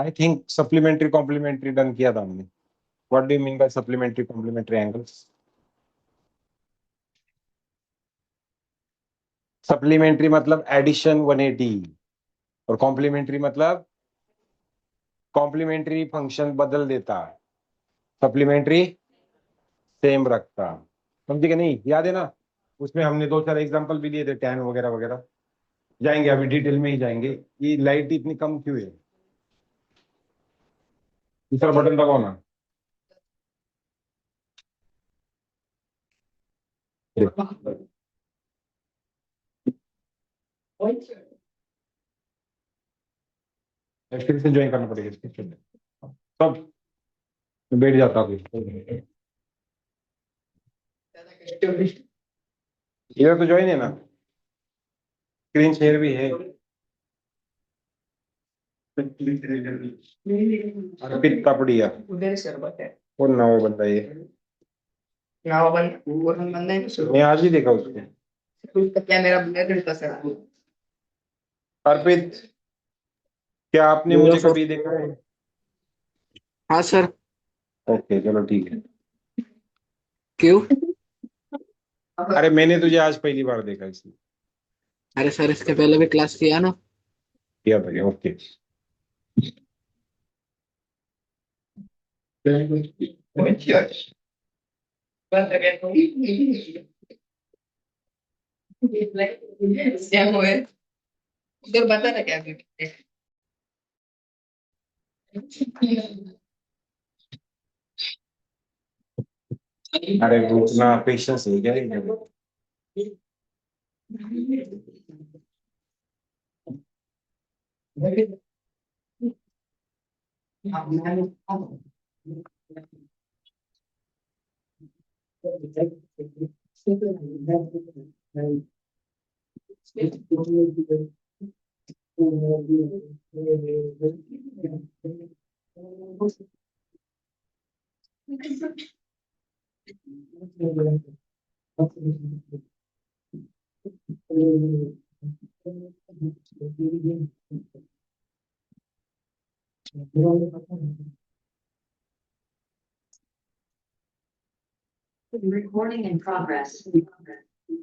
आई think supplementary complementary done किया था हमने. What do you mean by supplementary complementary angles? Supplementary मतलब addition 180 और कॉम्प्लीमेंट्री मतलब कॉम्प्लीमेंट्री फंक्शन बदल देता, सप्लीमेंट्री सेम रखता. समझे कि नहीं? याद है ना, उसमें हमने दो चार एग्जांपल भी दिए थे, टैन वगैरह वगैरह. जाएंगे अभी डिटेल में ही जाएंगे. ये लाइट इतनी कम क्यों है? दूसरा बटन दबाओ ना. फिर से ज्वाइन करना पड़ेगा इसके फिर. सब बैठ जाता हूँ. इधर तो ज्वाइन है ना, स्क्रीन शेयर भी है. अर्पित तापड़िया उधर सर बताए कौन ना वो बंदा ये? ना वो बंदा है शुरू मैं आज ही देखा उसको. उसका क्या मेरा ब्लर का सर अर्पित, क्या आपने मुझे कभी देखा है? हाँ सर ओके चलो ठीक है. क्यों अरे मैंने तुझे आज पहली बार देखा इसलिए अरे सर इसके पहले भी क्लास किया ना किया था. ओके. उधर बता ना क्या अरे रुकना, पेशेंस है क्या? Recording in progress.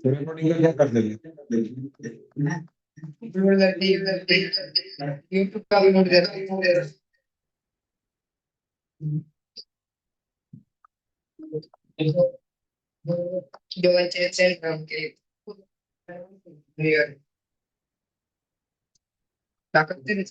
रिकॉर्डिंग क्या कर देंगे? यूट्यूब का भी नोट दे जो अच्छे सेंड काम के क्लियर ताकत दे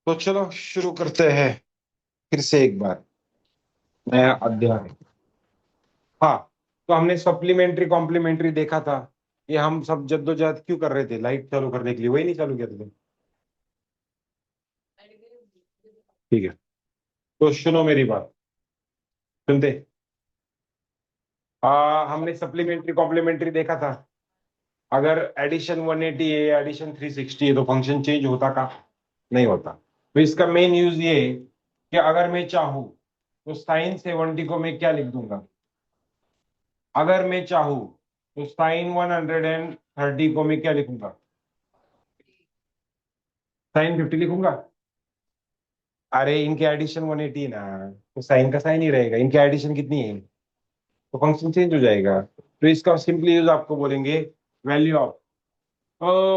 तो चलो शुरू करते हैं फिर से एक बार नया अध्याय. हाँ, तो हमने सप्लीमेंट्री कॉम्प्लीमेंट्री देखा था. ये हम सब जद्दोजहद क्यों कर रहे थे? लाइट चालू करने के लिए. वही नहीं चालू किया तुमने? ठीक है, तो सुनो मेरी बात. सुनते? हमने सप्लीमेंट्री कॉम्प्लीमेंट्री देखा था. अगर एडिशन 180 है, एडिशन 360 है, तो फंक्शन चेंज होता का? नहीं होता. तो इसका मेन यूज ये है कि अगर मैं चाहूं तो साइन 70 को मैं क्या लिख दूंगा? अगर मैं चाहूं तो साइन 130 को मैं क्या लिखूंगा? साइन 50 लिखूंगा. अरे इनके एडिशन 180 ना, तो साइन का साइन ही रहेगा. इनके एडिशन कितनी है, तो फंक्शन चेंज हो जाएगा. तो इसका सिंपली यूज आपको बोलेंगे value of,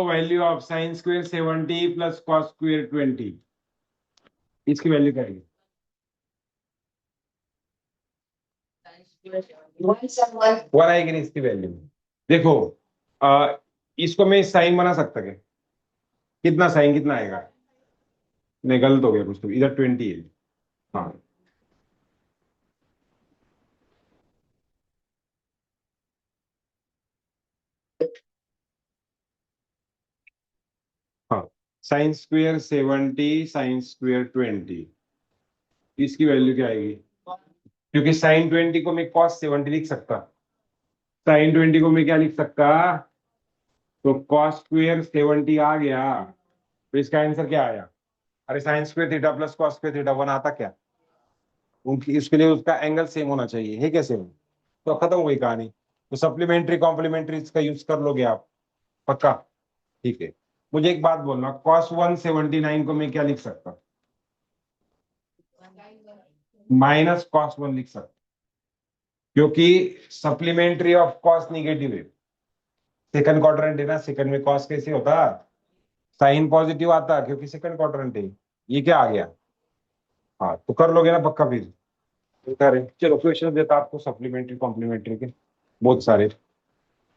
value of sine square 70 plus cos square 20. इसकी वैल्यू क्या आएगी? वन आएगी ना इसकी वैल्यू. देखो, इसको मैं साइन बना सकता क्या? कितना साइन कितना आएगा? नहीं गलत हो गया कुछ, तो इधर 20 है. हाँ, हाँ. साइन स्क्वायर 70 साइन स्क्वायर 20, इसकी वैल्यू क्या आएगी? क्योंकि साइन 20 को मैं कॉस 70 लिख सकता. साइन 20 को मैं क्या लिख सकता, तो कॉस स्क्वेयर 70 आ गया, तो इसका आंसर क्या आया? अरे sine square theta plus cos square theta 1 आता क्या? उनकी इसके लिए उसका एंगल सेम होना चाहिए, है क्या सेम? तो खत्म हो गई कहानी। तो सप्लीमेंट्री कॉम्प्लीमेंट्री इसका यूज कर लोगे आप, पक्का? ठीक है। मुझे एक बात बोलना, कॉस 179 को मैं क्या लिख सकता? माइनस कॉस 1 लिख सकता, क्योंकि सप्लीमेंट्री ऑफ कॉस निगेटिव है। सेकंड क्वाड्रेंट है ना, सेकंड में कॉस कैसे होता? साइन पॉजिटिव आता, क्योंकि सेकंड क्वाड्रेंट है। ये क्या आ गया? हाँ, तो कर लोगे ना पक्का फिर? तो करें, चलो क्वेश्चन देता आपको सप्लीमेंट्री कॉम्प्लीमेंट्री के बहुत सारे,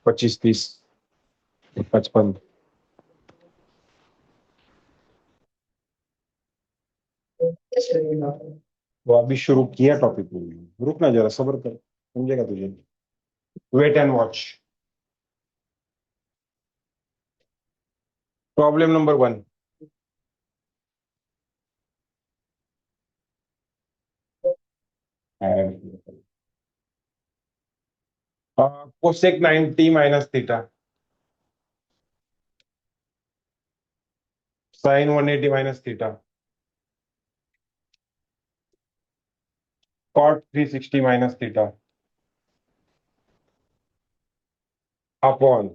25 30 55। कैसे लगेगा? वो अभी शुरू किया टॉपिक, रुकना जरा, सब्र कर, समझेगा तुझे। Wait and watch. Problem number 1। Cosec 90 minus theta, sine 180 minus theta, cot 360 minus theta upon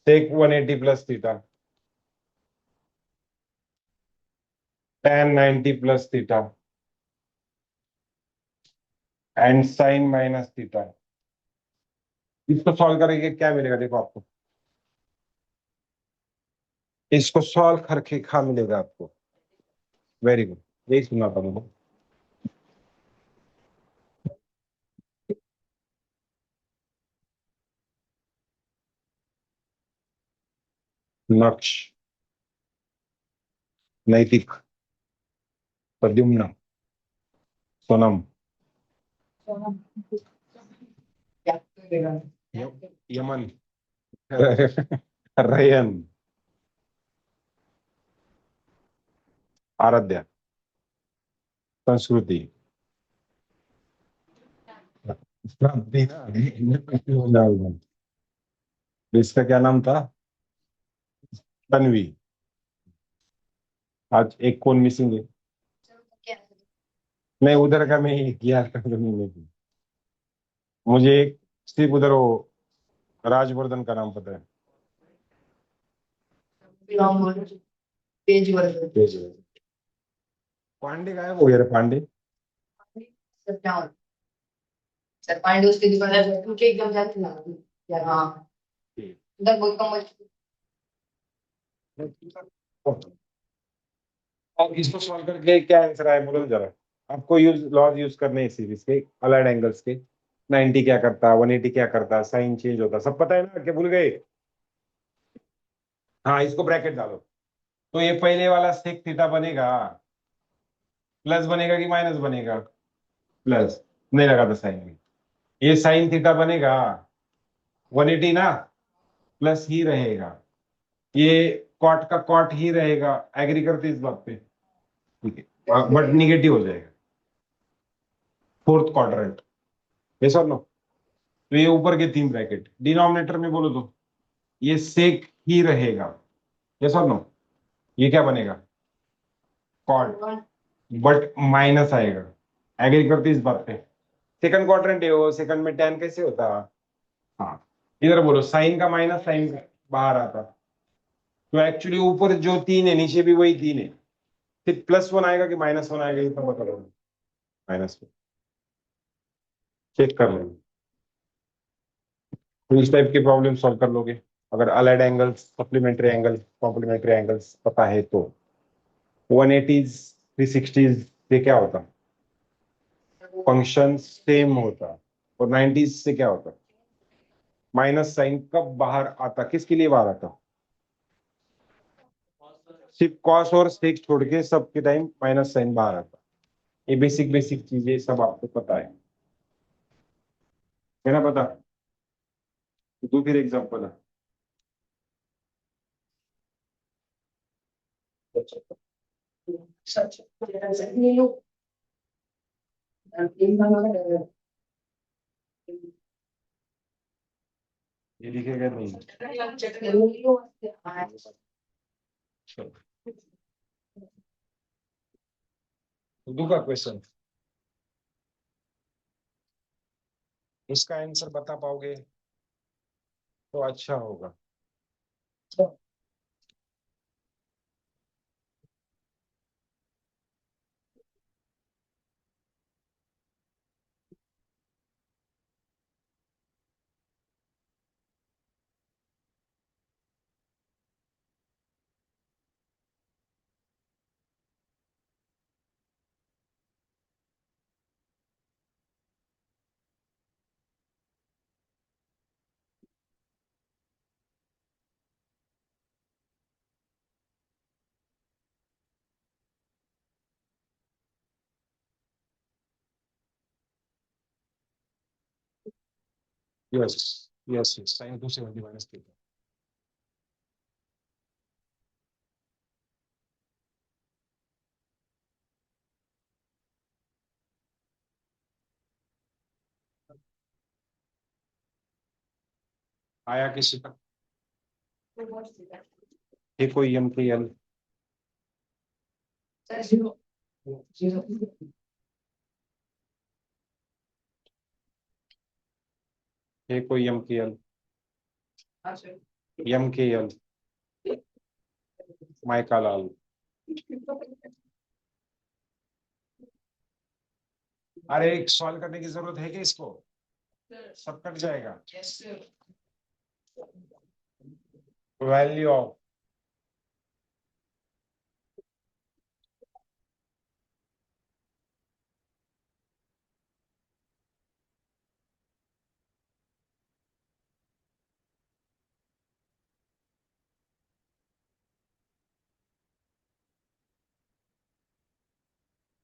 sec 180 plus theta, tan 90 plus theta and sine minus theta. इसको सॉल्व करेंगे क्या मिलेगा, देखो आपको, इसको सॉल्व करके क्या मिलेगा आपको? वेरी गुड, यही सुना था मुझे। नक्श, नैतिक, प्रद्युम्न, सोनम, क्या लगेगा? यमन, रयन, आराध्या, संस्कृति, प्राप्ति ना। इसका क्या नाम था? तन्वी। आज एक कौन मिसिंग है? नहीं, उधर का मैं ही किया था, तो नहीं थी। मुझे एक सिर्फ उधर वो राजवर्धन का नाम पता है। Page work. पेज है। पांडे गायब हो गया रे, पांडे। सर क्या हो? सर पांडे उसकी दुकान है, उनके एकदम जाते ना यार। हाँ, उधर बहुत कम अब इसको सॉल्व करके क्या आंसर आया बोलो जरा। आपको यूज लॉज यूज करने हैं सीरीज के, अलाइड एंगल्स के। 90 क्या करता, 180 क्या करता, साइन चेंज होता, सब पता है ना, क्या भूल गए? हाँ, इसको ब्रैकेट डालो, तो ये पहले वाला सेक थीटा बनेगा, प्लस बनेगा कि माइनस बनेगा? प्लस, नहीं लगा था साइन में। ये साइन थीटा बनेगा 180 ना, प्लस ही रहेगा। ये कॉट का कॉट ही रहेगा, एग्री करते इस बात पे? ठीक है, बट निगेटिव हो जाएगा फोर्थ क्वाड्रेंट, यस और नो? तो ये ऊपर के 3 ब्रैकेट डिनोमिनेटर में बोलो तो ये सेक ही रहेगा, यस और नो? ये क्या बनेगा? कॉट, बट माइनस आएगा, एग्री करते इस बात पे? सेकंड क्वाड्रेंट है वो, सेकंड में tan कैसे होता? हाँ, इधर बोलो साइन का माइनस साइन बाहर आता, तो एक्चुअली ऊपर जो 3 है नीचे भी वही 3 है। फिर +1 आएगा कि -1 आएगा, ये तो बता दो। -1 चेक कर लेंगे, तो इस टाइप की प्रॉब्लम सॉल्व कर लोगे अगर allied angles, supplementary angle, complementary angles पता है तो। 180s 360s से क्या होता? फंक्शन सेम होता। और 90s से क्या होता? माइनस साइन कब बाहर आता, किसके लिए बाहर आता? सिर्फ कॉस और सेक छोड़ के सबके टाइम माइनस साइन बाहर आता। ये बेसिक बेसिक चीजें सब आपको पता है ना? पता? तो फिर एग्जांपल है। सच ये लोग ये दिखेगा नहीं। चलो, उर्दू का क्वेश्चन, इसका आंसर बता पाओगे तो अच्छा होगा। Yes, yes, yes, sine 270 minus theta. आया किसी का? ये कोई एम के एल, ये कोई एम के एल, एम के एल, माइका लाल। अरे एक सॉल्व करने की जरूरत है कि इसको, सब कट जाएगा। वैल्यू ऑफ,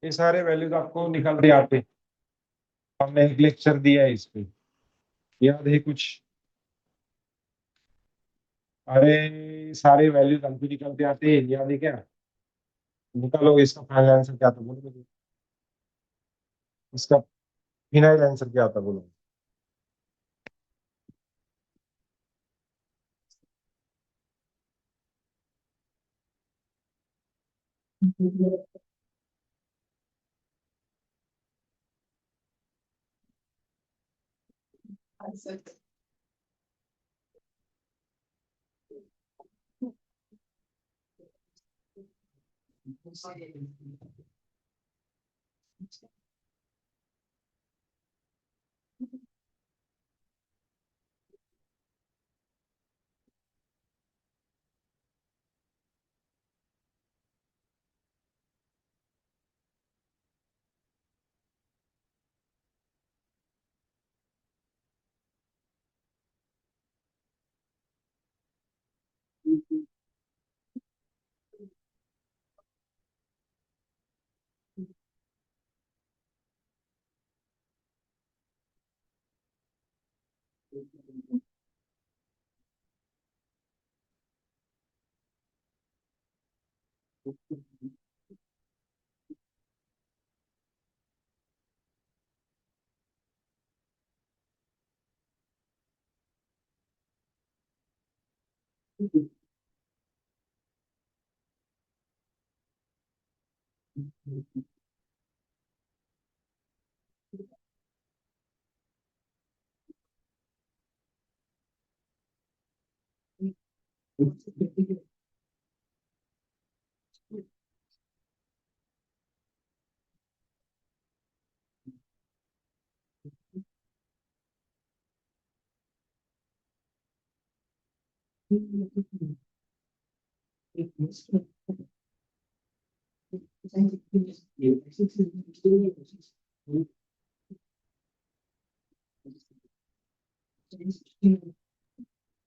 ये सारे वैल्यूज आपको निकलते आते, हमने एक लेक्चर दिया है इस पे, याद है कुछ? अरे सारे वैल्यूज हमको निकलते आते हैं, याद है क्या? निकालो इसका फाइनल आंसर क्या था बोलो मुझे। इसका फाइनल आंसर क्या था बोलो।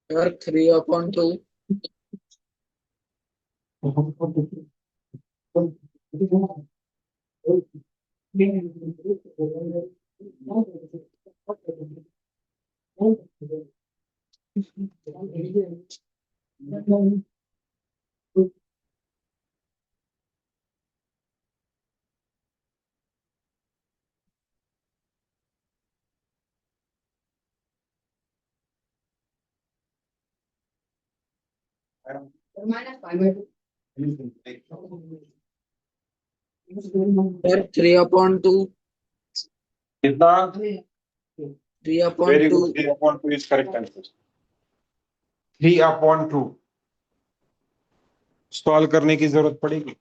यार 3/2। सर 3/2 कितना? 3/2 very good, 3/2 is correct answer. 3/2 solve करने की जरूरत पड़ेगी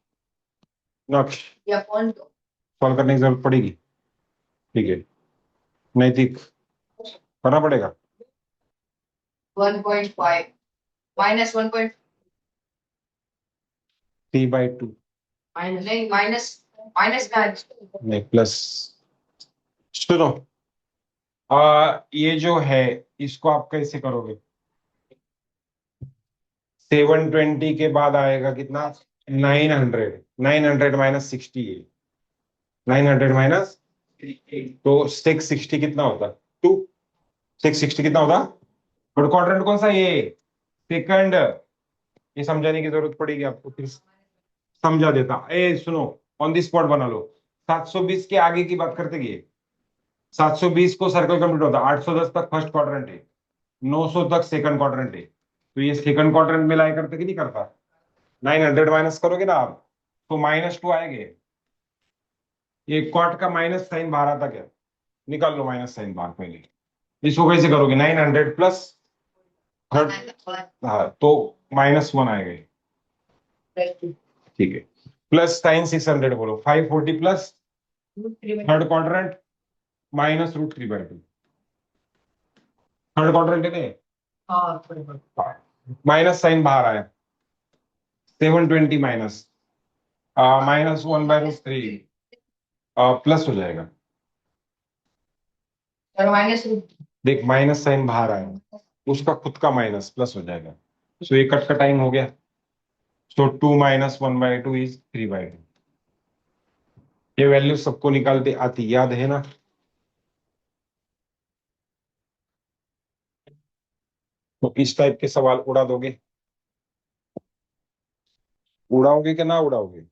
नक्श, या कौन तो सॉल्व करने की जरूरत पड़ेगी, ठीक है, नैतिक करना पड़ेगा। 1.5 माइनस 1. 3/2 नहीं माइनस माइनस का नहीं प्लस। सुनो, ये जो है इसको आप कैसे करोगे? 720 के बाद आएगा कितना? 900, 900 माइनस 60 है, 900 माइनस, तो 660 कितना होता? 2, 660 कितना होता? थर्ड क्वाड्रेंट कौन सा? ये सेकंड। ये समझाने की जरूरत पड़ेगी आपको, फिर समझा देता। ए सुनो, ऑन द स्पॉट बना लो। 720 के आगे की बात करते गए, 720 को सर्कल कंप्लीट होता, 810 तक फर्स्ट क्वाड्रेंट है, 900 तक सेकंड क्वाड्रेंट है, तो ये सेकंड क्वाड्रेंट में लाई करते कि नहीं करता? 900 माइनस करोगे ना आप, तो -2 आएंगे। ये क्वाड का माइनस साइन बाहर आता क्या? निकाल लो माइनस साइन बाहर पहले। इसको कैसे करोगे? 900 प्लस थर्ड, हाँ तो -1 आएगा ये, ठीक है, प्लस साइन 600 बोलो, 540 plus third quadrant minus √3/2, third quadrant है ना, माइनस साइन बाहर आया, 720 माइनस -1/√3 प्लस हो जाएगा। माइनस देख माइनस साइन बाहर आया, उसका खुद का माइनस प्लस हो जाएगा, सो ये कट का टाइम हो गया, सो 2 - 1/2 इज 3/2। ये वैल्यू सबको निकालते आती याद है ना? तो इस टाइप के सवाल उड़ा दोगे? उड़ाओगे कि ना उड़ाओगे?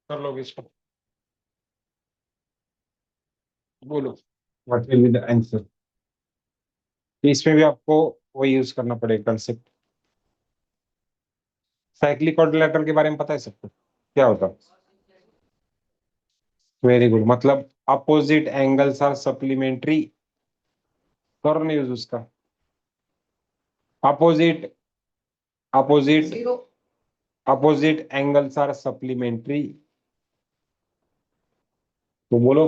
कर लोगे इसको, बोलो what will be the answer. इसमें भी आपको वही यूज करना पड़ेगा कंसेप्ट। साइक्लिक क्वाड्रिलेटरल के बारे में पता है सबको क्या होता है? वेरी गुड, मतलब अपोजिट एंगल्स आर सप्लीमेंट्री, करो ना यूज उसका। Opposite opposite zero opposite angles are supplementary, तो बोलो।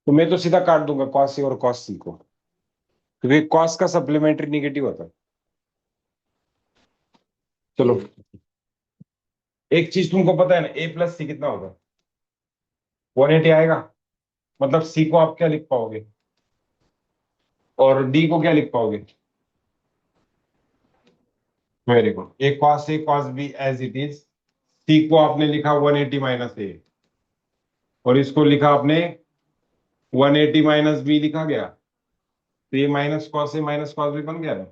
तो मैं तो सीधा काट दूंगा कॉस सी और कॉस सी को, क्योंकि कॉस का सप्लीमेंट्री निगेटिव होता है। चलो, एक चीज तुमको पता है ना, a प्लस सी कितना होगा? 180 आएगा, मतलब सी को आप क्या लिख पाओगे और डी को क्या लिख पाओगे? Very good, A cos B as it is, C को आपने लिखा 180 माइनस ए, और इसको लिखा आपने 180 माइनस बी लिखा गया, तो ये माइनस कॉस बी बन गया ना,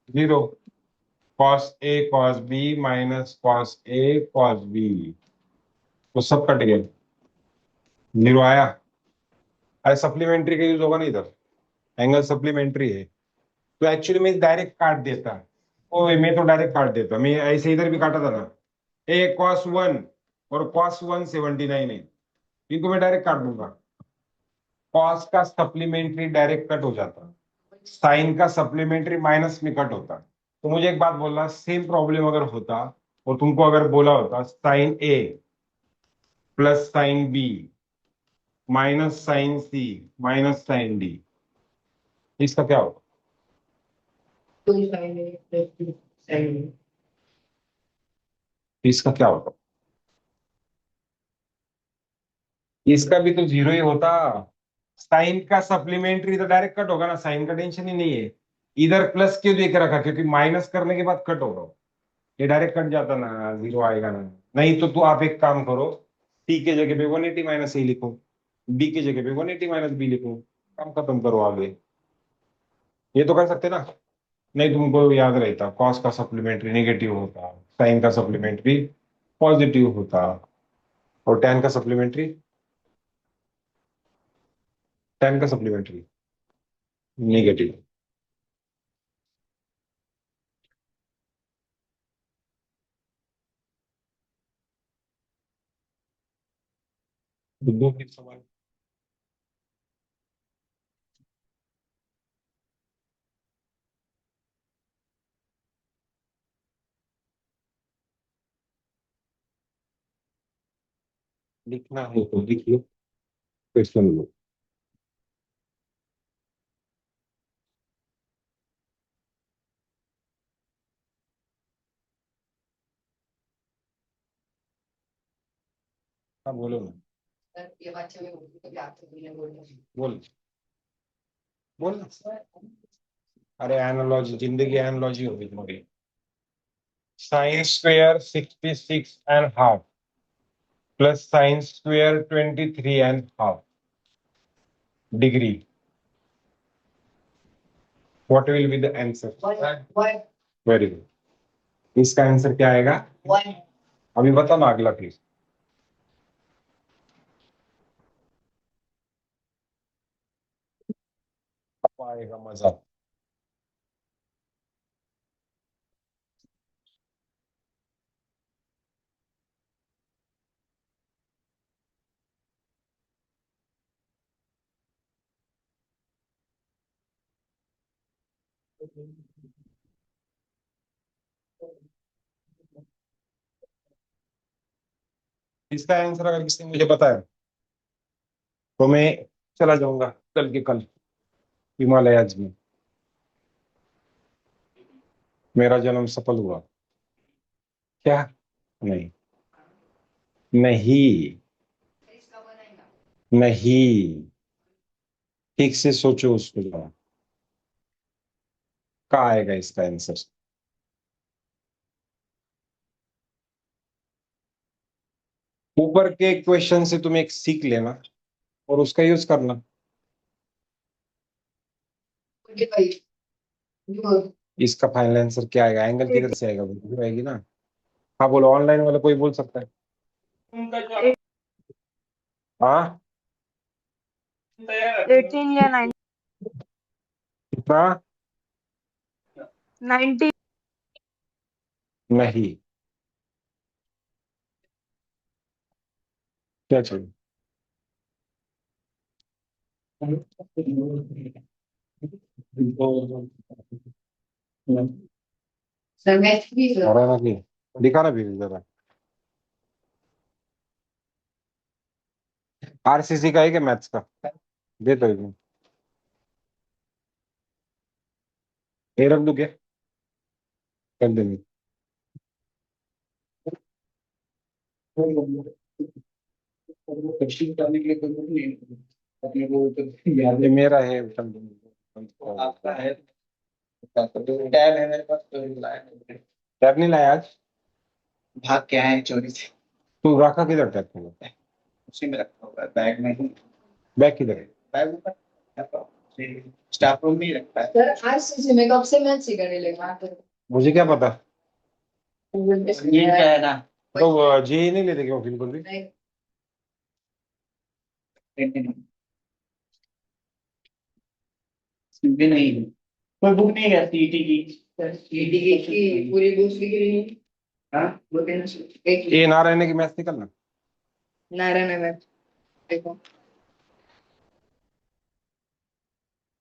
0, cos माइनस कॉस बी, तो सब कट गया, 0 आया। अरे सप्लीमेंट्री का यूज होगा ना इधर, एंगल सप्लीमेंट्री है, तो एक्चुअली मैं डायरेक्ट काट देता, ओ मैं तो डायरेक्ट काट देता, मैं ऐसे इधर भी काटा था ना, ए cos 1 और cos 1 79 है, इनको मैं डायरेक्ट काट दूंगा, कॉस का सप्लीमेंट्री डायरेक्ट कट हो जाता, साइन का सप्लीमेंट्री माइनस में कट होता। तो मुझे एक बात बोलना, सेम प्रॉब्लम अगर होता और तुमको अगर बोला होता sine A plus sine B minus sine C minus sine D, इसका क्या होगा? 2 sin A plus 2 sin B. इसका क्या होगा? इसका भी तो जीरो ही होता। साइन का सप्लीमेंट्री तो डायरेक्ट कट होगा ना, साइन का टेंशन ही नहीं है। इधर प्लस क्यों देख रखा, क्योंकि माइनस करने के बाद कट होगा, ये डायरेक्ट कट जाता ना, जीरो आएगा ना। नहीं तो तू आप एक काम करो, टी के जगह पे 180 माइनस ए लिखो, बी की जगह पे 180 माइनस बी लिखो, काम खत्म करो आगे। ये तो कर सकते ना। नहीं तुमको याद रहता, कॉस का सप्लीमेंट्री नेगेटिव होता, साइन का सप्लीमेंट्री पॉजिटिव होता, और टेन का सप्लीमेंट्री नेगेटिव। दो फिर सवाल लिखना है तो लिख लो, क्वेश्चन लो। हाँ बोलो ना, सर ये बात में बोलती तो क्या आपसे बोल रहे हैं। बोल बोल ना। अरे एनालॉजी, जिंदगी एनालॉजी होगी तुम्हारी। Sine square 66.5 plus sine square 23.5 degree, what will be the answer? One, very good, इसका आंसर क्या आएगा? one. अभी बता ना अगला प्लीज। अब आएगा मजा। इसका आंसर अगर किसी ने मुझे बताया तो मैं चला जाऊंगा कल के कल हिमालयाज में, मेरा जन्म सफल हुआ। क्या? नहीं, नहीं, इसका बनाएगा। नहीं, ठीक से सोचो उसको जरा, क्या आएगा इसका आंसर? ऊपर के क्वेश्चन से तुम एक सीख लेना और उसका यूज करना। Okay, भाई। जो इसका फाइनल आंसर क्या आएगा? एंगल किधर से आएगा? बिल्कुल आएगी ना। हाँ बोलो, ऑनलाइन वाला कोई बोल सकता है? हाँ 18 या 9 कितना? 90 नहीं, क्या चाहिए? सर मैथ भी सर। और है ना कि दिखा ना भी जरा, आरसीसी का है क्या मैथ्स का? दे तो एकदम, ये रख दो क्या? कर देंगे। ये मेरा है, आपका है तो टैब है मेरे पास तो लाया नहीं। टैब नहीं लाया आज? भाग के आए हैं चोरी से। तू रखा किधर टैब को? उसी में रखा हुआ है बैग में ही। बैग किधर है? बैग ऊपर स्टाफ रूम में ही रखा है। सर आज से मैं कब से मैथ सीखने लगा। मुझे क्या पता। ये क्या है ना तो जी नहीं लेते क्यों बिल्कुल भी? नहीं। भी नहीं कोई बुक नहीं है सीटी की। सर ईडी की पूरी बुक्स लिखी रही है। हाँ वो एक ए ना रहने की मैथ्स निकलना। नारायण है मैथ। देखो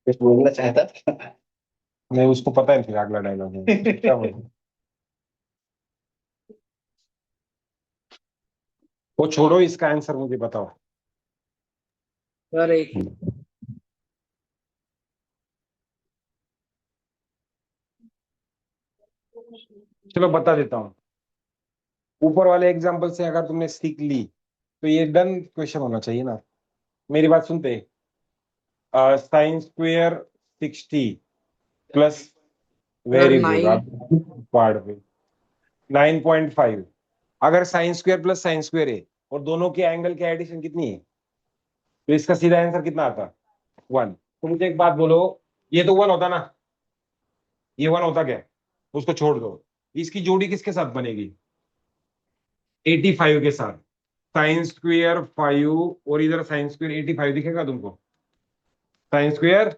कुछ बोलना चाहता था। नहीं, उसको पता है फिर अगला डायलॉग है क्या बोलूं? वो छोड़ो, इसका आंसर मुझे बताओ। अरे चलो बता देता हूँ। ऊपर वाले एग्जाम्पल से अगर तुमने सीख ली तो ये डन क्वेश्चन होना चाहिए ना। मेरी बात सुनते, sine square 60 plus, sir very good, 9। आप पढ़ पे 9.5। अगर sine square plus sine square है और दोनों के एंगल की एडिशन कितनी है, तो इसका सीधा आंसर कितना आता? 1। तो मुझे एक बात बोलो, ये तो 1 होता ना, ये 1 होता क्या? उसको छोड़ दो। इसकी जोड़ी किसके साथ बनेगी? 85 के साथ। साइन स्क्वेयर 5 और इधर साइन स्क्वेयर 85 दिखेगा तुमको? साइन स्क्वेयर,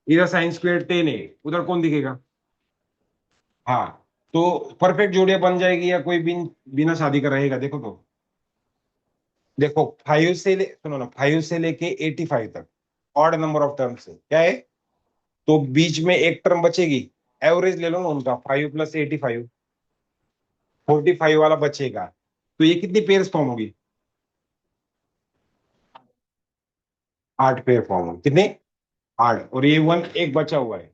इधर साइन स्क्वेयर 10 है, उधर कौन दिखेगा? हाँ। तो परफेक्ट जोड़ियां बन जाएगी या कोई बिना शादी का रहेगा, देखो तो। देखो 5 से सुनो ना, 5 से लेके 85 तक ऑड नंबर ऑफ टर्म्स है, क्या है? तो बीच में एक टर्म बचेगी, एवरेज ले लो ना उनका, 5 प्लस 85, 45 वाला बचेगा। तो ये कितनी पेयर्स फॉर्म होगी? 8 पेयर फॉर्म होगी। कितने? 8, और ये 1 एक बचा हुआ है,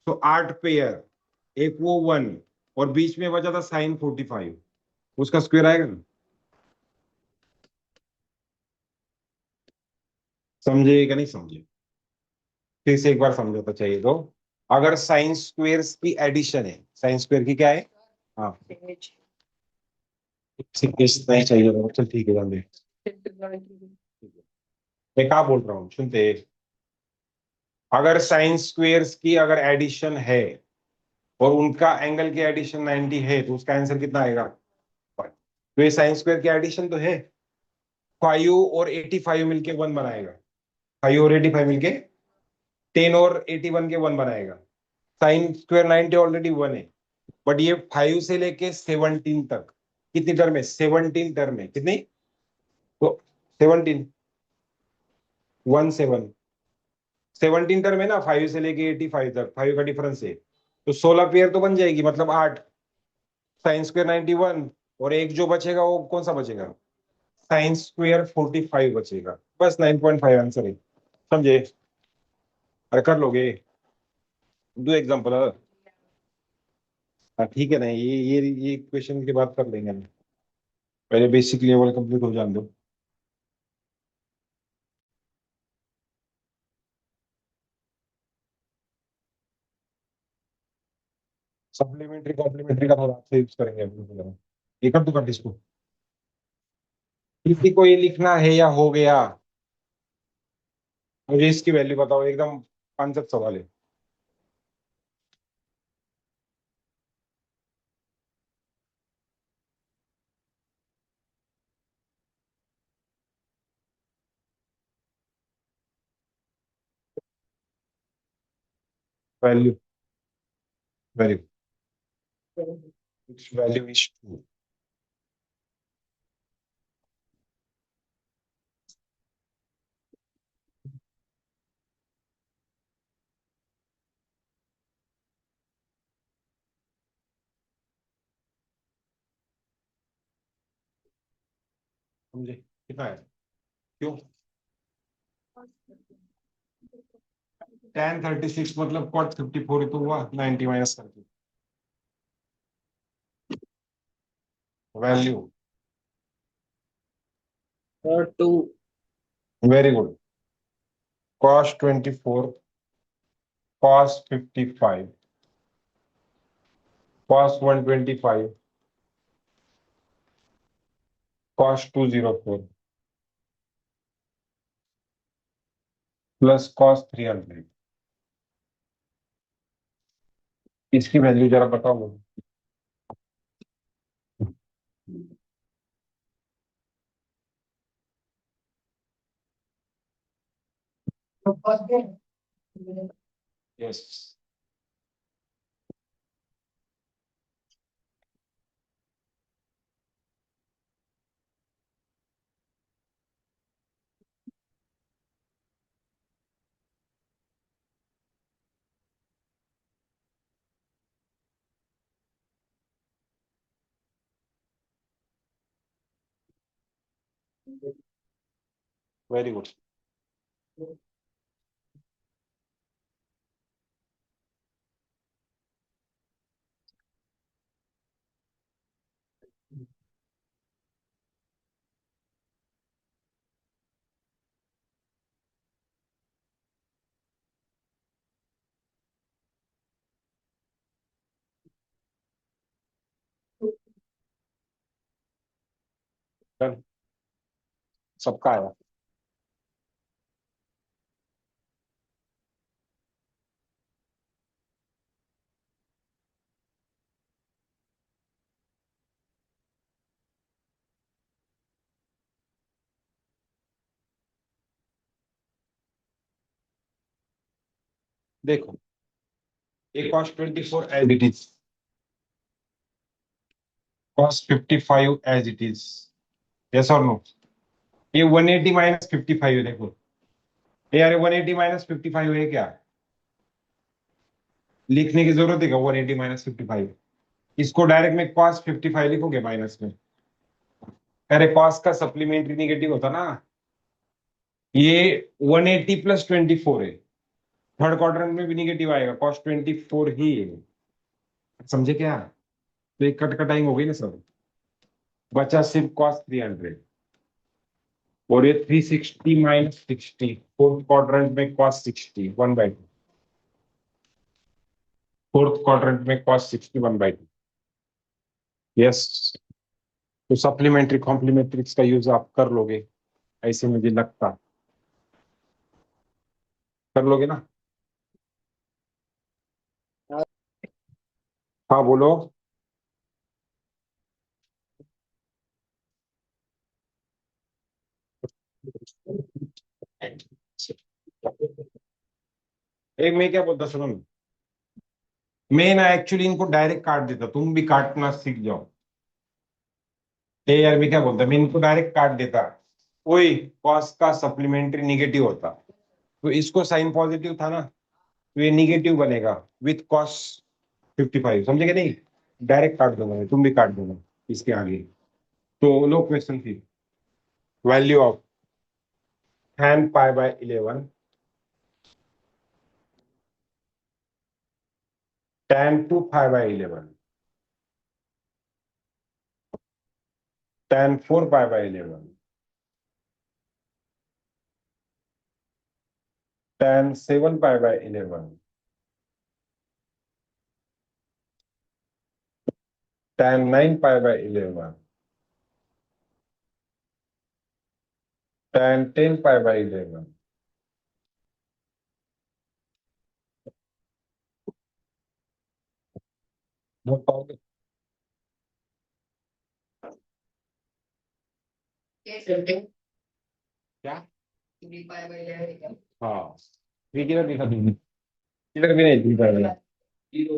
तो 8 पेयर। एक वो 1, और बीच में बचा था साइन 45, उसका स्क्वायर आएगा ना। समझे कि नहीं समझे? फिर से एक बार समझाता चाहिए तो। अगर साइन स्क्वेयर्स की एडिशन है, साइन स्क्वायर की क्या है? हाँ, सिक्स नहीं चाहिए तो चल ठीक है, जान दे। मैं क्या बोल रहा हूँ सुनते, अगर साइन स्क्वेयर्स की अगर एडिशन है और उनका एंगल की एडिशन 90 है, तो उसका आंसर कितना आएगा? 5। तो ये साइन स्क्वायर की एडिशन तो है, 5 और 85 मिलके 1 बनाएगा। 5 और 85 मिलके 10 और 81 के 1 बनाएगा। साइन स्क्वायर 90 ऑलरेडी 1 है, बट ये 5 से लेके 17 तक कितनी टर्म है? 17 टर्म है। कितनी? तो 17, 17, 17 टर्म है ना, 5 से लेके 85 तक, 5 का डिफरेंस है, तो 16 पेयर तो बन जाएगी, मतलब 8। साइन स्क्वायर 91, और एक जो बचेगा वो कौन सा बचेगा? साइन स्क्वायर 45 बचेगा। बस 9.5 आंसर है। समझे? अरे कर लोगे? दो एग्जांपल। हाँ ठीक है ना, ये क्वेश्चन की बात कर लेंगे हम। पहले बेसिक लेवल कंप्लीट हो जाने दो। सप्लीमेंट्री कॉम्प्लीमेंट्री का थोड़ा आपसे यूज करेंगे अभी। ये कर दूंगा इसको। किसी को ये लिखना है या हो गया? मुझे इसकी वैल्यू बताओ, एकदम कॉन्सेप्ट सवाल है। Value, value, value is 2। समझे कितना है? क्यों? tan 36 मतलब cot 54 ही तो हुआ, 90 माइनस करके। वैल्यू, और 2। Very good. cos 24, cos 55, cos 125, cos 204 plus cos 300। इसकी वैल्यू जरा बताओ मुझे। यस। Very good. डन। सबका आया। देखो, ये cos 24 as it is, cos 55 as it is, yes और नो? ये 180 माइनस 55 है, देखो ये यार 180 माइनस 55 है क्या? लिखने की जरूरत है क्या 180 माइनस 55? इसको डायरेक्ट में कॉस 55 लिखोगे माइनस में? अरे कॉस का सप्लीमेंट्री निगेटिव होता ना। ये 180 प्लस 24 है, थर्ड क्वाड्रेंट में भी निगेटिव आएगा, कॉस 24 ही है। समझे क्या? तो एक कट कटाइंग हो गई ना सर, बचा सिर्फ कॉस 300। और ये 360 माइनस 60, फोर्थ क्वाड्रेंट में कॉस 60 1/2, फोर्थ क्वाड्रेंट में कॉस 60 1/2। यस, तो सप्लीमेंट्री कॉम्प्लीमेंट्रिक्स का यूज आप कर लोगे, ऐसे मुझे लगता। कर लोगे ना? हाँ बोलो। एक मैं क्या बोलता सुनो ना, मैं ना एक्चुअली इनको डायरेक्ट काट देता, तुम भी काटना सीख जाओ। ए यार मैं क्या बोलता, मैं इनको डायरेक्ट काट देता, वही कॉस का सप्लीमेंट्री निगेटिव होता, तो इसको साइन पॉजिटिव था ना, तो ये निगेटिव बनेगा विथ कॉस 55, समझे कि नहीं? डायरेक्ट काट दूंगा मैं, तुम भी काट देना इसके आगे। तो लो क्वेश्चन थी, value of tan pi by 11, tan 2 pi by 11, tan 4 pi by 11, tan 7 pi by 11, tan 9 pi by 11, tan 10 pi by 11, note पाओगे? क्या? हाँ, ये किधर दिखा तुमने? किधर भी नहीं दिखा रहा।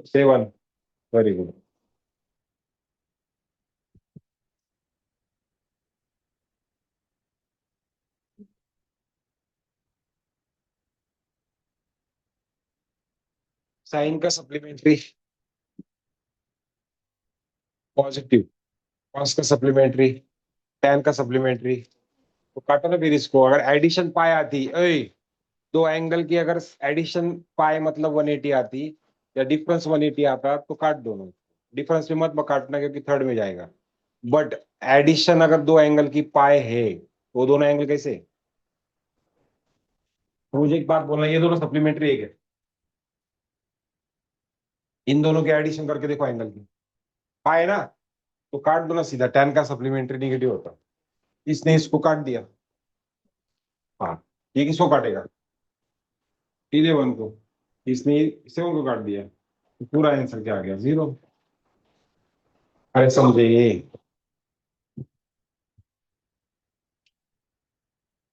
7, वेरी गुड। साइन का सप्लीमेंट्री पॉजिटिव, कॉस का सप्लीमेंट्री, tan का सप्लीमेंट्री, तो काटो ना फिर इसको। अगर एडिशन पाई आती, ओए दो एंगल की अगर एडिशन पाई मतलब 180 आती, या डिफरेंस 180 आता, तो काट दोनों। डिफरेंस में मत काटना क्योंकि थर्ड में जाएगा। बट एडिशन अगर दो एंगल की पाई है, तो वो दोनों एंगल कैसे? तो मुझे एक बात बोलना, ये दोनों सप्लीमेंट्री एक है, इन दोनों के एडिशन करके देखो एंगल की पाई ना, तो काट दो ना सीधा, tan का सप्लीमेंट्री निगेटिव होता। इसने इसको काट दिया, हाँ, ये किसको काटेगा? 11 को। इसने 7 को काट दिया, तो पूरा आंसर क्या आ गया? 0। अरे समझे ये?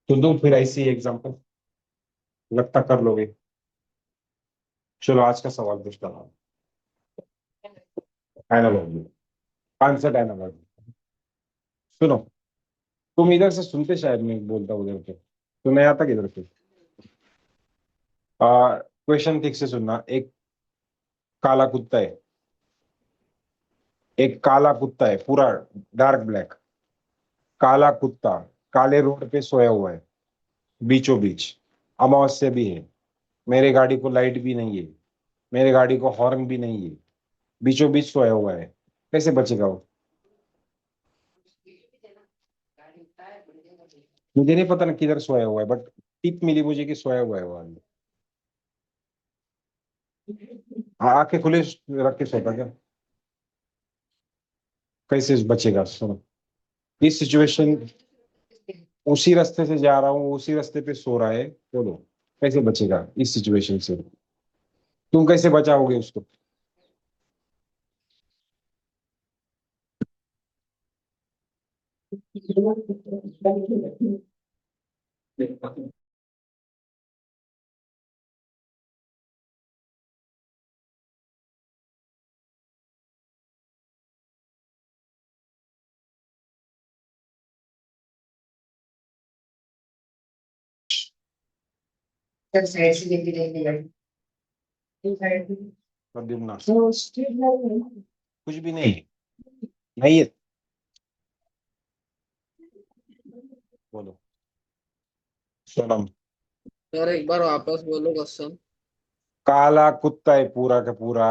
तो दो फिर ऐसी एग्जांपल, लगता कर लोगे। चलो आज का सवाल पूछता हूँ, एनालॉजी, आंसर एनालॉजी। सुनो, तुम इधर से सुनते, शायद मैं बोलता हूँ उधर से, तो नहीं आता किधर से? क्वेश्चन ठीक से सुनना। एक काला कुत्ता है, एक काला कुत्ता है, पूरा डार्क ब्लैक, काला कुत्ता काले रोड पे सोया हुआ है, बीचों बीच, अमावस्या भी है, मेरे गाड़ी को लाइट भी नहीं है, मेरे गाड़ी को हॉर्न भी नहीं है, बीचों बीच सोया हुआ है, कैसे बचेगा वो? मुझे नहीं पता ना किधर सोया हुआ है, बट टिप मिली मुझे कि सोया हुआ है वो आदमी। हाँ, आंखें खुले रख के सोता क्या? कैसे बचेगा? सुनो, इस सिचुएशन, उसी रास्ते से जा रहा हूँ, उसी रास्ते पे सो रहा है, बोलो कैसे बचेगा इस सिचुएशन से? तुम कैसे बचाओगे उसको? सर साइड से देखते देखते गाड़ी। प्रद्युम्ना, कुछ भी नहीं, नहीं है, बोलो। सोनम, सर एक बार वापस बोलो क्वेश्चन। काला कुत्ता है पूरा का पूरा,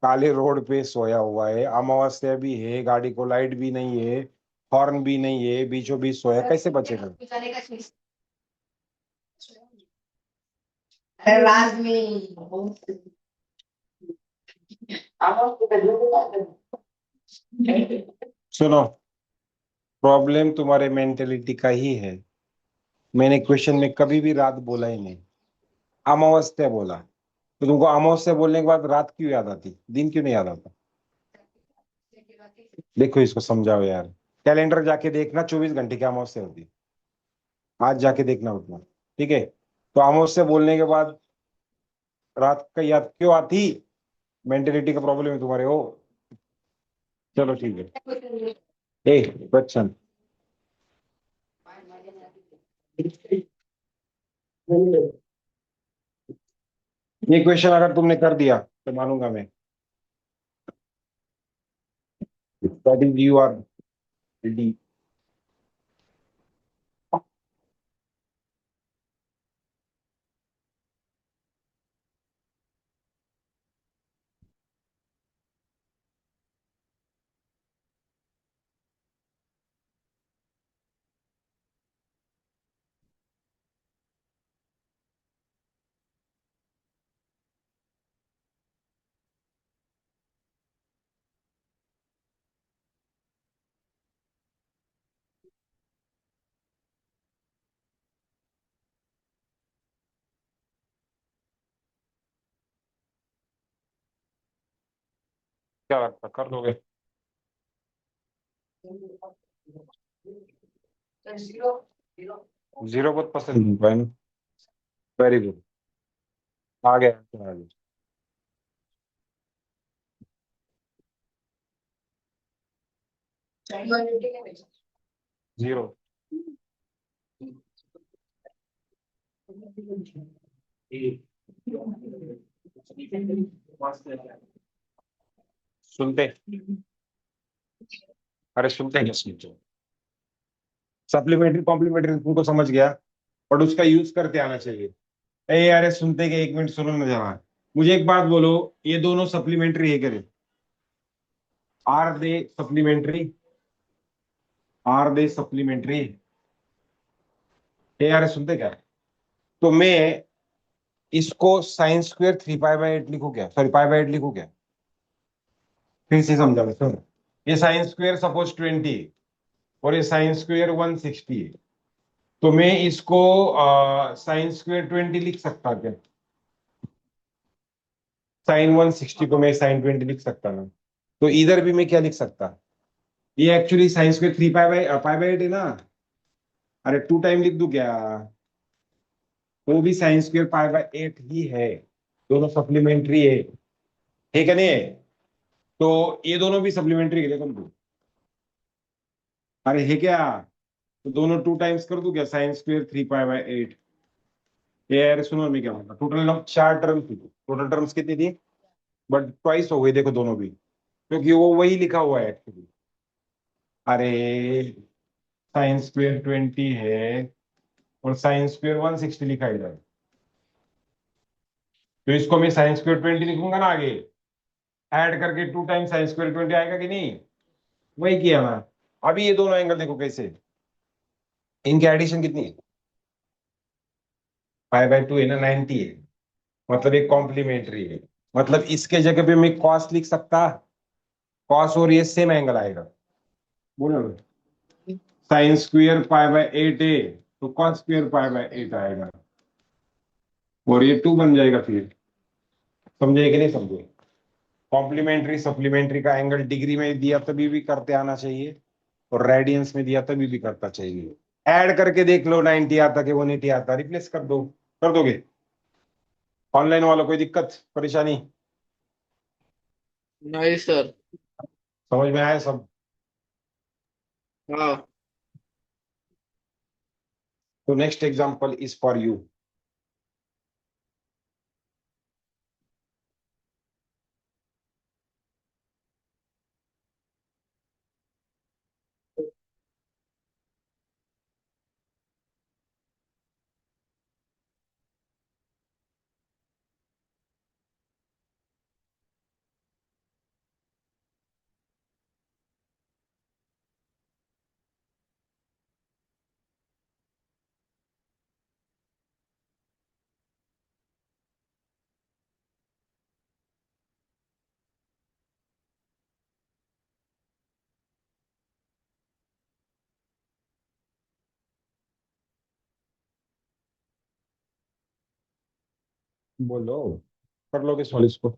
काले रोड पे सोया हुआ है, अमावस्या भी है, गाड़ी को लाइट भी नहीं है, हॉर्न भी नहीं है, बीचों बीच सोया, कैसे बचेगा? बेचारे का शीश। अरे रात में सुनो, प्रॉब्लम तुम्हारे मेंटेलिटी का ही है। मैंने क्वेश्चन में कभी भी रात बोला ही नहीं, अमावस्या बोला। तो तुमको अमावस्या बोलने के बाद रात क्यों याद आती, दिन क्यों नहीं याद आता? देखो इसको समझाओ यार, कैलेंडर जाके देखना, 24 घंटे की अमावस्या होती है, आज जाके देखना उतना, ठीक है? तो अमावस्या बोलने के बाद रात का याद क्यों आती? मेंटेलिटी का प्रॉब्लम है तुम्हारे हो। चलो ठीक है। ए बच्चन, ये क्वेश्चन अगर तुमने कर दिया तो मानूंगा मैं, that is you R D. क्या लगता, कर दोगे? Zero zero. जीरो बहुत पसंद है ना, वेरी गुड, आ गया answer, आ गया। जीरो। सुनते, अरे सुनते हैं, सुनते, सप्लीमेंट्री कॉम्प्लीमेंट्री तुमको समझ गया, बट उसका यूज करते आना चाहिए। ए अरे सुनते के, 1 मिनट सुनो ना जरा, मुझे एक बात बोलो, ये दोनों सप्लीमेंट्री है करे? Are they supplementary? Are they supplementary? ए अरे सुनते क्या? तो मैं इसको साइन स्क्वायर 3 पाई बाई 8 लिखू क्या, सॉरी पाई बाई 8 लिखू क्या? फिर से समझा मैं, सुनो, ये साइन स्क्वायर सपोज 20 और ये साइन स्क्वायर 160 है, तो मैं इसको साइन स्क्वायर 20 लिख सकता क्या? साइन 160 को मैं साइन 20 लिख सकता ना? तो इधर भी मैं क्या लिख सकता? ये actually sine square 3 pi by 8 है ना? अरे 2 टाइम लिख दूं क्या? वो भी साइन स्क्वायर पाई बाई 8 ही है, दोनों सप्लीमेंट्री है, ठीक है नहीं? तो ये दोनों भी सप्लीमेंट्री है, देखो तुमको, अरे है क्या? तो दोनों 2 टाइम्स कर दूं क्या, साइन स्क्वायर 3 पाई बाई 8? ये यार सुनो, मैं क्या बोलूंगा, टोटल 4 टर्म्स थी, टोटल टर्म्स कितनी थी? बट ट्वाइस हो गई देखो दोनों भी, क्योंकि वो वही लिखा हुआ है एक्चुअली। अरे साइन स्क्वेयर 20 है और साइन स्क्वेयर 160 लिखा है इधर, तो इसको मैं साइन स्क्वेयर 20 लिखूंगा ना आगे, ऐड करके 2 टाइम्स साइन स्क्वेयर 20 आएगा कि नहीं? वही किया ना। अभी ये दोनों एंगल देखो कैसे, इनकी एडिशन कितनी है? 5/2 है ना, 90 है, मतलब एक कॉम्प्लीमेंट्री है। मतलब इसके जगह पे मैं कॉस लिख सकता, कॉस और ये सेम एंगल आएगा, बोलो ना। साइन स्क्वेयर पाई/8 है तो कॉस स्क्वेयर पाई/8 आएगा, और ये 2 बन जाएगा फिर। समझे कि नहीं समझे? कॉम्प्लीमेंट्री सप्लीमेंट्री का एंगल डिग्री में दिया तभी भी करते आना चाहिए, और रेडियंस में दिया तभी भी करता चाहिए। ऐड करके देख लो, 90 आता कि 180 आता, रिप्लेस कर दो, कर दोगे? ऑनलाइन वालों कोई दिक्कत परेशानी? नहीं सर। समझ में आया सब? हाँ। तो next example is for you. बोलो, कर लोगे सॉल्व इसको?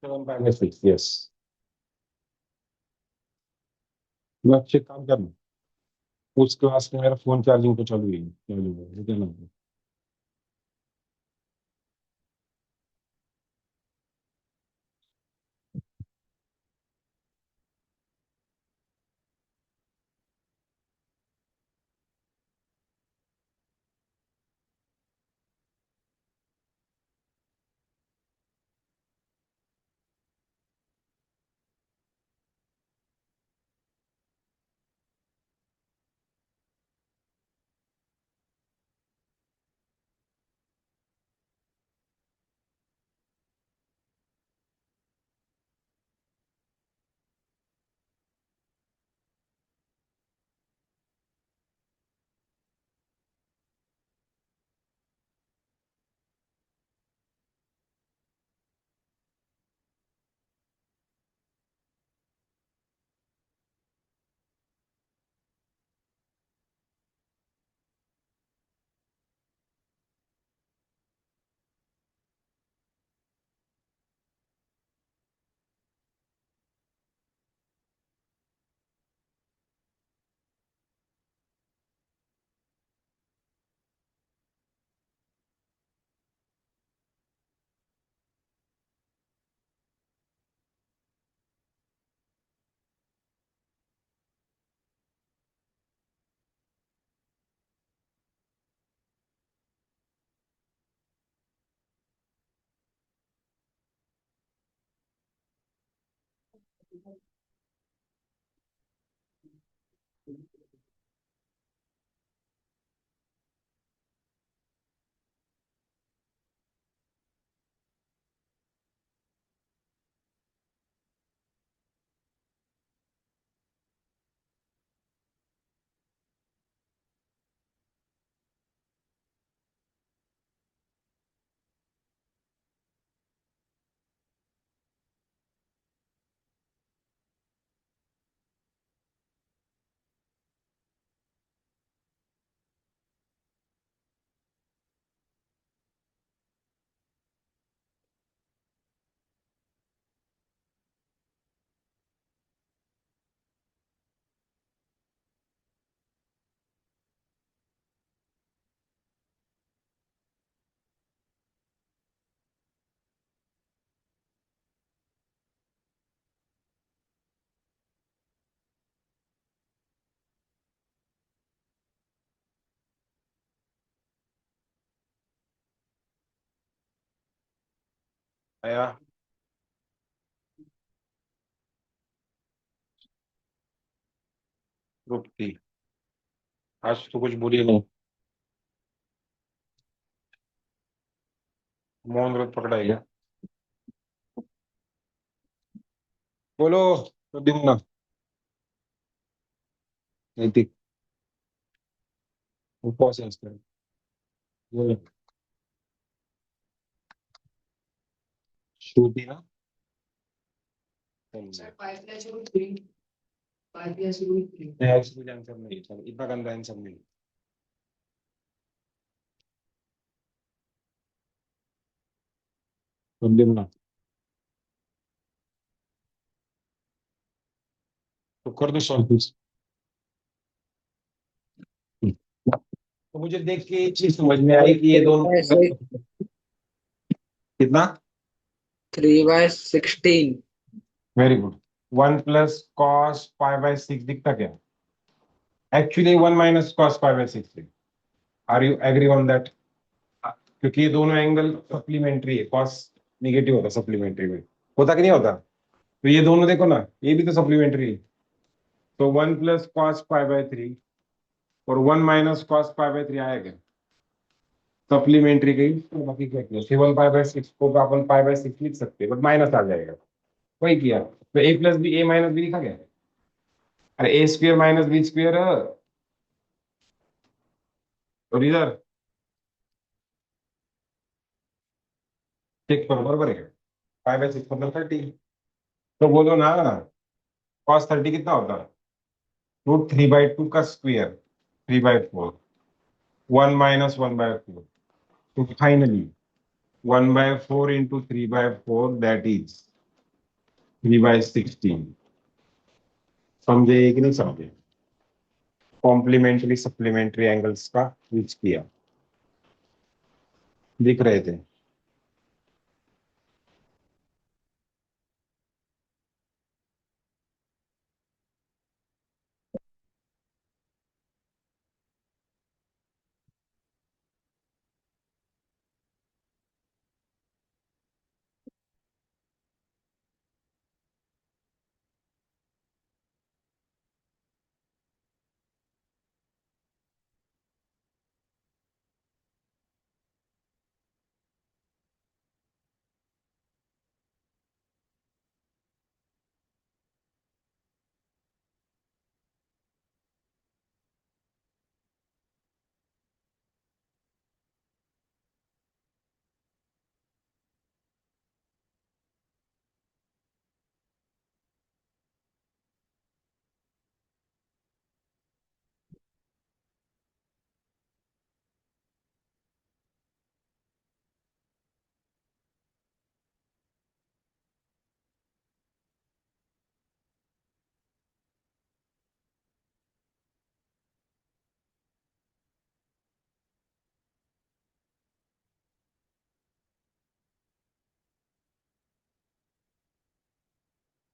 7/6, यस। मैं अच्छे काम कर, उस क्लास में मेरा फोन चार्जिंग तो चालू ही है, चालू है, क्या नाम है? आया? रुकती, आज तो कुछ बुरी नहीं। मौन व्रत पकड़ा है क्या? बोलो प्रद्युम्न। नैतिक उपवास है इसका। बोलो। श्रुति ना। सर 5+3 5+3 नहीं, इसमें आंसर नहीं है, इतना गंदा आंसर नहीं। प्रद्युम्न, तो कर दो सॉल्व प्लीज। तो मुझे देख के ये चीज समझ में आई कि ये दोनों ऐसे कितना। 3/16। Very good. 1 + cos π/6 दिखता क्या? Actually 1 - cos π/6। Are you agree on that? क्योंकि ये दोनों एंगल सप्लीमेंट्री है, कॉस निगेटिव होता सप्लीमेंट्री में, होता कि नहीं होता? तो ये दोनों देखो ना, ये भी तो सप्लीमेंट्री है। तो 1 + cos π/3 और 1 - cos π/3 आएगा सप्लीमेंट्री गई, तो बाकी क्या किया, 7π/6 को तो अपन π/6 लिख सकते हैं, बट माइनस आ जाएगा। वही किया, तो a+b a - b लिखा गया। अरे a² - b²। और इधर चेक करो, बरोबर है? 5/6 मतलब 30। तो बोलो ना, cos 30 कितना होता है? √3/2 का स्क्वायर, 3/4, 1 - 1/4। तो फाइनली 1/4 इंटू 3/4 दैट इज 3/16। समझे कि नहीं समझे? कॉम्प्लीमेंट्री सप्लीमेंट्री एंगल्स का यूज किया, दिख रहे थे।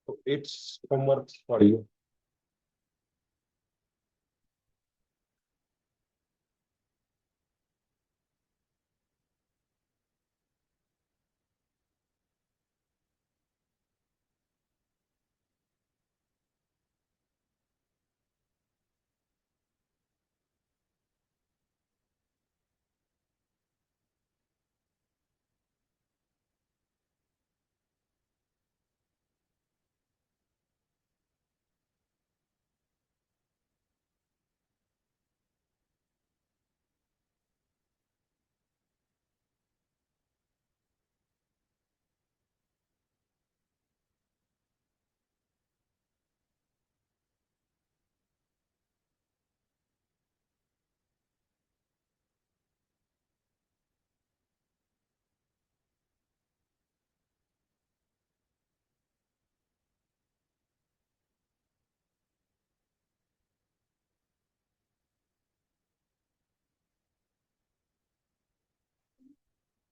तो इट्स होमवर्क फॉर यू।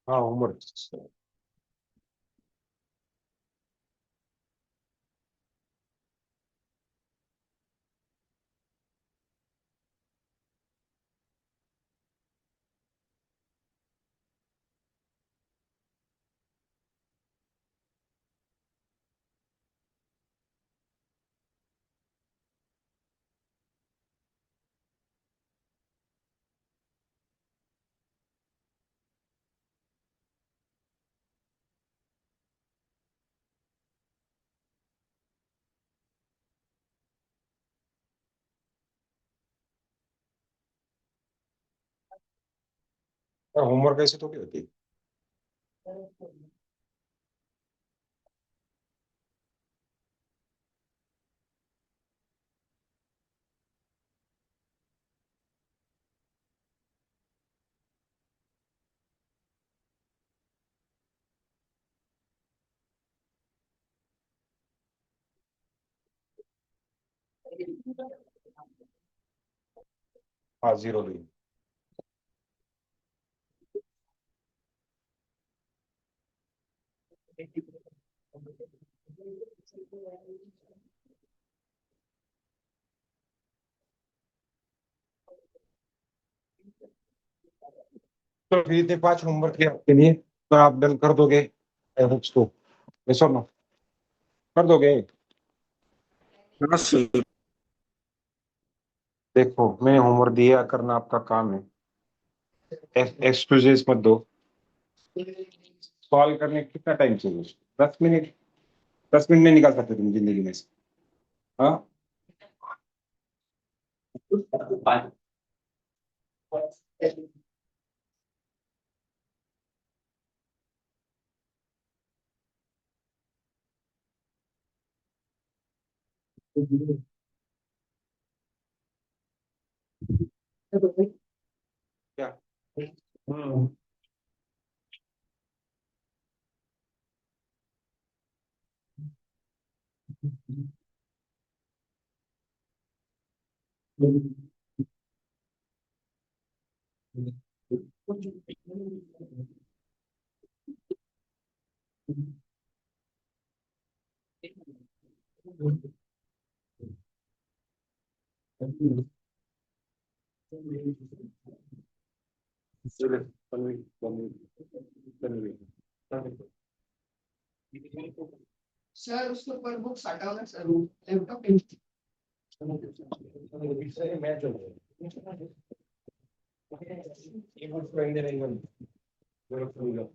हाँ, होमवर्क। होमवर्क ऐसे थोड़ी होती है। हाँ 0 भी। तो अभी इतने 5 होमवर्क है आपके लिए, तो आप डन कर दोगे होप्स को, यस और नो, कर दोगे? देखो मैं होमवर्क दिया करना आपका काम है, एक्सक्यूजेस मत दो। सॉल्व करने का कितना टाइम चाहिए? 10 मिनट, 10 मिनट नहीं निकाल सकते तुम जिंदगी में से? हाँ क्या? हम्म। सर उसके ऊपर बुक्स हटाओ ना सर, लैपटॉप मैच हो गया। एक बार फ्रेंड नहीं बन, मेरा फ्रेंड है।